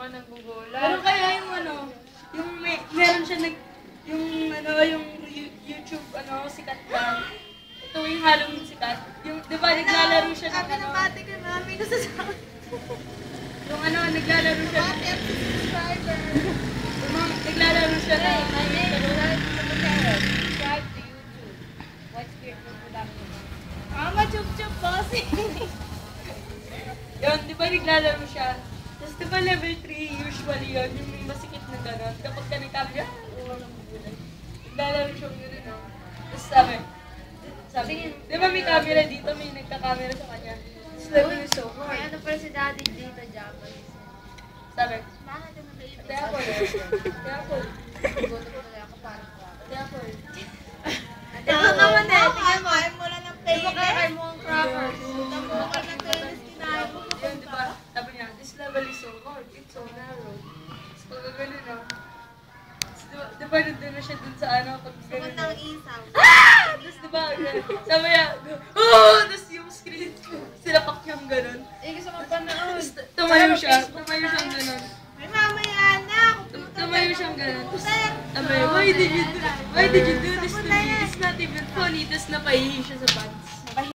ka nagbubola. Pero kaya yung yung meron siya yung YouTube, sikat lang. Ito yung Halloween sikat. Yung, di ba, naglalaro siya ng Pinabati ko mami ko sa sakit. Yung naglalaro siya ng... subscriber. Naglalaro siya ng... Subscribe to YouTube. What's your production? Mama, chup-chup, bossy. Yun, di ba naglalaro siya? Tapos di ba level 3 usually yun, yung may masikip na gano'n. Kapag ka nagkamera, naglalaro siya gano'n, no? Tapos sabi, di ba may camera dito, may nagka-camera sa kanya. Tapos level is so May hard. ano pala si daddy dito, Japanese. Sabi, Bakit yung baby? ate Apple, ate Apple, Gusto ko talaga ako parang ate Apple. Ito naman eh. Tingnan mo. Kain mo lang ng Di ba playlist. kakain mo ang crackers? Namukal ng playlist kinain mo. Yun, di ba? Sabi niya, this level is so hard, it's so narrow. Tapos pag gano'n, no? Di ba nandun na siya dun sa pag Sukot gano'n, ng no? isaw. Tapos diba, sabi niya, oh! Tapos yung screen, sinapak niyang gano'n. Eh, gusto mo panood. Tapos tumayo siyang gano'n. Ay, mamaya na. Tumayo siyang gano'n. Tapos sabi, why did you do this to me? It's not even funny. Tapos napahihi siya sa pants.